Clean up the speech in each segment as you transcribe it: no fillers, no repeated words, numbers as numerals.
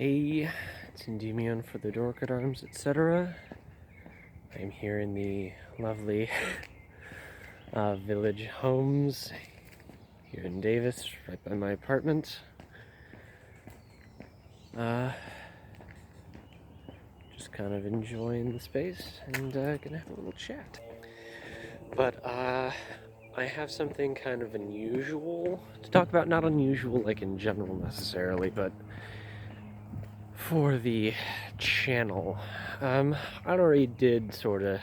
Hey, it's Endymion for the Dork at Arms, etc. I'm here in the lovely village homes here in Davis, right by my apartment. Just kind of enjoying the space and gonna have a little chat. But I have something kind of unusual to talk about. Not unusual like in general necessarily, but for the channel. I already did sort of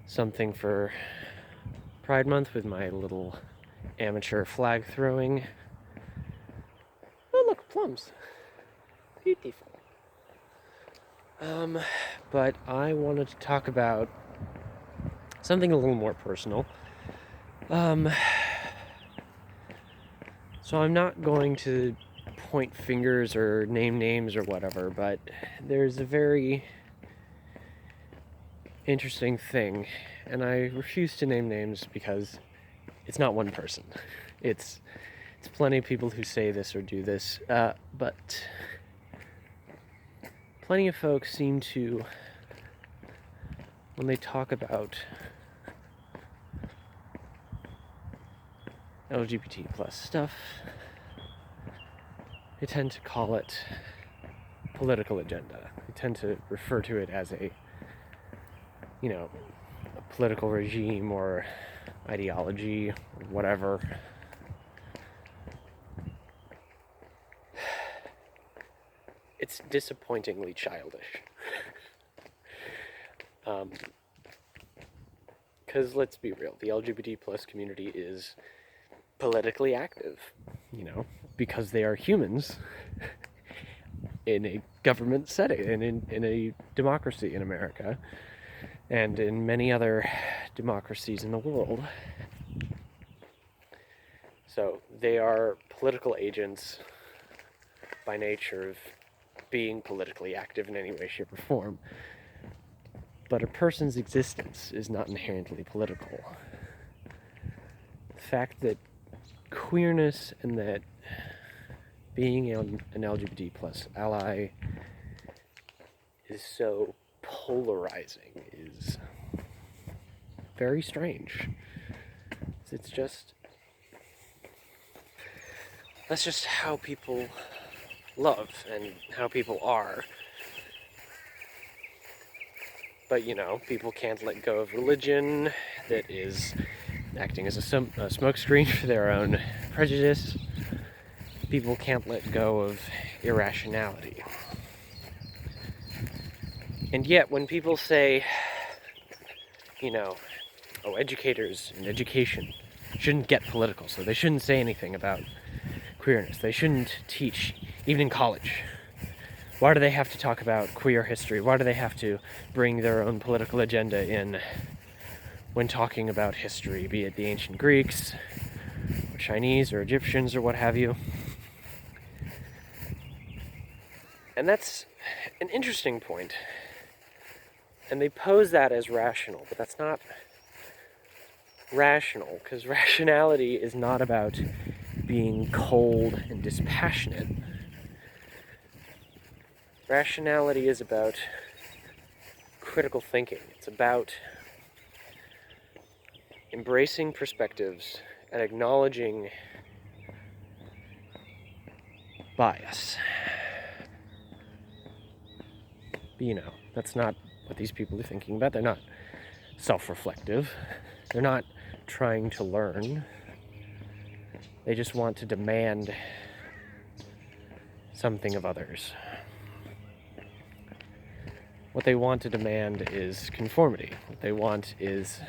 something for Pride Month with my little amateur flag throwing. Oh, look, plums. Beautiful. But I wanted to talk about something a little more personal. So I'm not going to point fingers or name names or whatever, but there's a very interesting thing, and I refuse to name names because it's not one person. It's plenty of people who say this or do this, but plenty of folks seem to, when they talk about LGBT plus stuff, they tend to call it political agenda. They tend to refer to it as a political regime or ideology or whatever. It's disappointingly childish. Because let's be real, the LGBT plus community is politically active, because they are humans in a government setting and in a democracy in America and in many other democracies in the world. So they are political agents by nature of being politically active in any way, shape, or form. But a person's existence is not inherently political. The fact that queerness and that being an LGBT plus ally is so polarizing is very strange. That's just how people love and how people are. But people can't let go of religion that is acting as a smokescreen for their own prejudice. People can't let go of irrationality. And yet, when people say, educators and education shouldn't get political, so they shouldn't say anything about queerness, they shouldn't teach, even in college. Why do they have to talk about queer history? Why do they have to bring their own political agenda in when talking about history, be it the ancient Greeks, or Chinese, or Egyptians, or what have you? And that's an interesting point. And they pose that as rational, but that's not rational, because rationality is not about being cold and dispassionate. Rationality is about critical thinking. It's about embracing perspectives and acknowledging bias. But that's not what these people are thinking about. They're not self-reflective. They're not trying to learn. They just want to demand something of others. What they want to demand is conformity. What they want is,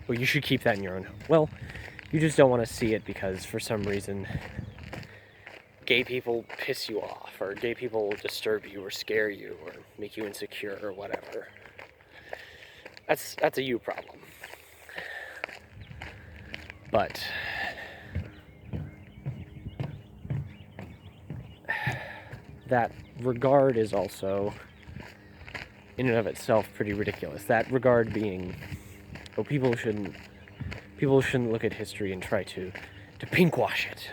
well, you should keep that in your own home. Well, you just don't want to see it because for some reason gay people piss you off, or gay people disturb you or scare you or make you insecure or whatever. That's a you problem. But that regard is also, in and of itself, pretty ridiculous. That regard being, people shouldn't look at history and try to pinkwash it,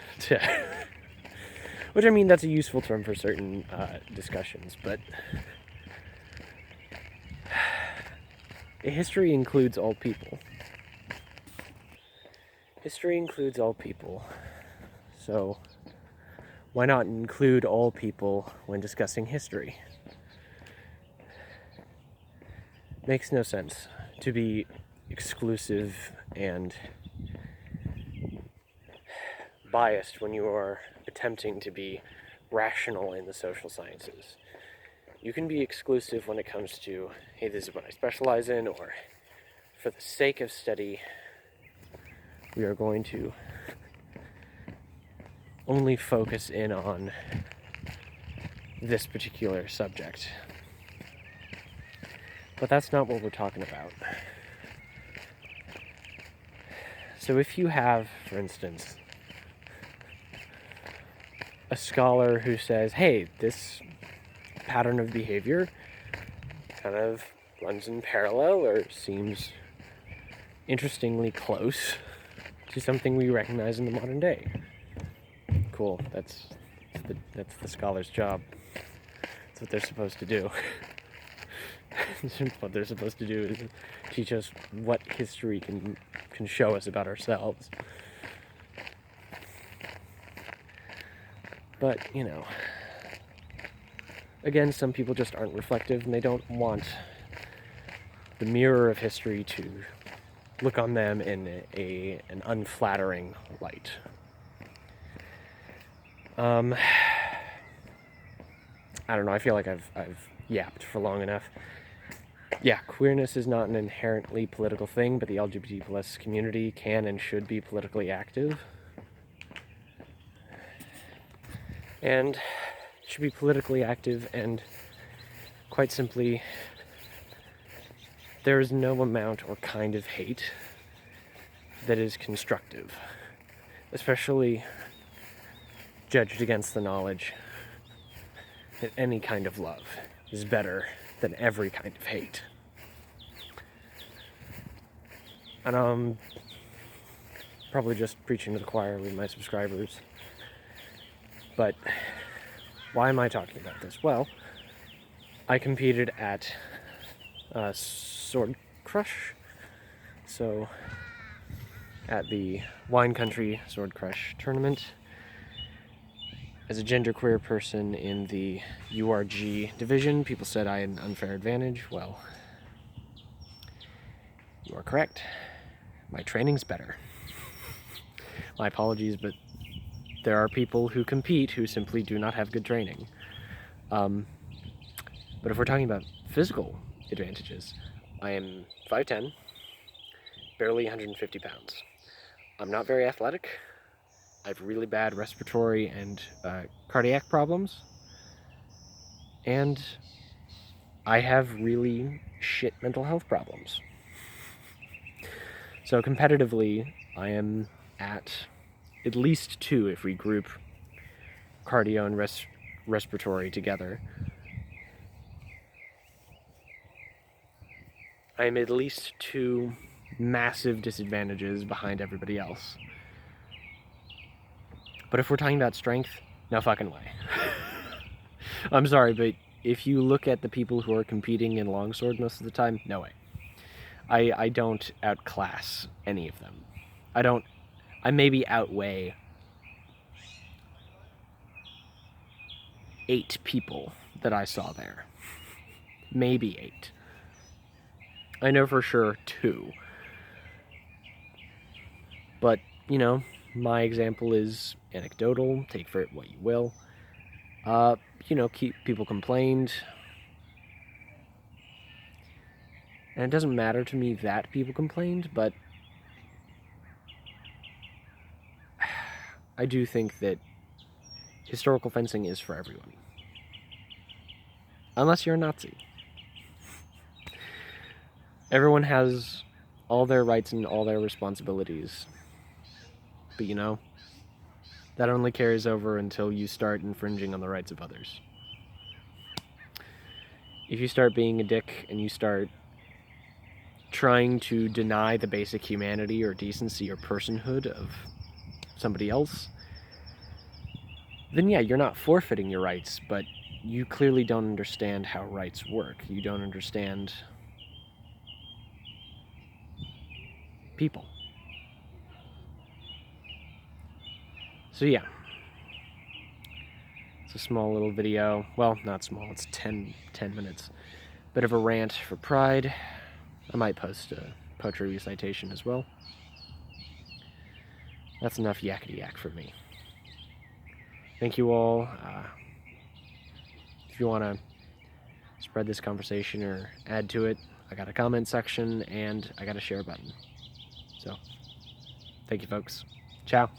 Which, I mean, that's a useful term for certain discussions, but history includes all people. History includes all people. So, why not include all people when discussing history? Makes no sense to be exclusive and biased when you are attempting to be rational in the social sciences. You can be exclusive when it comes to, hey, this is what I specialize in, or for the sake of study, we are going to only focus in on this particular subject. But that's not what we're talking about. So if you have, for instance, a scholar who says, hey, this pattern of behavior kind of runs in parallel or seems interestingly close to something we recognize in the modern day. Cool, that's the scholar's job. That's what they're supposed to do. What they're supposed to do is teach us what history can show us about ourselves. But, you know, again, some people just aren't reflective and they don't want the mirror of history to look on them in an unflattering light. I don't know, I feel like I've yapped for long enough. Yeah, queerness is not an inherently political thing, but the LGBT plus community can and should be politically active. And should be politically active, and quite simply, there is no amount or kind of hate that is constructive, especially judged against the knowledge that any kind of love is better than every kind of hate. And I'm probably just preaching to the choir with my subscribers. But why am I talking about this? Well, I competed at Sword Crush. So, at the Wine Country Sword Crush tournament. As a genderqueer person in the URG division, people said I had an unfair advantage. Well, you are correct. My training's better. My apologies, but there are people who compete who simply do not have good training. But if we're talking about physical advantages, I am 5'10", barely 150 pounds. I'm not very athletic. I have really bad respiratory and cardiac problems. And I have really shit mental health problems. So competitively, I am at least 2 if we group cardio and respiratory together. I am at least 2 massive disadvantages behind everybody else. But if we're talking about strength, no fucking way. I'm sorry, but if you look at the people who are competing in longsword most of the time, no way. I don't outclass any of them. I maybe outweigh 8 people that I saw there. Maybe 8. I know for sure 2. But, you know, my example is anecdotal, take for it what you will. You know, people complained. And it doesn't matter to me that people complained, but I do think that historical fencing is for everyone. Unless you're a Nazi. Everyone has all their rights and all their responsibilities. But you know, that only carries over until you start infringing on the rights of others. If you start being a dick and you start trying to deny the basic humanity or decency or personhood of somebody else, then yeah, you're not forfeiting your rights, but you clearly don't understand how rights work. You don't understand people. So yeah, it's a small little video. Well, not small, it's 10 minutes. Bit of a rant for Pride. I might post a poetry recitation as well. That's enough yakety yak for me. Thank you all. If you want to spread this conversation or add to it, I got a comment section and I got a share button. So, thank you, folks. Ciao.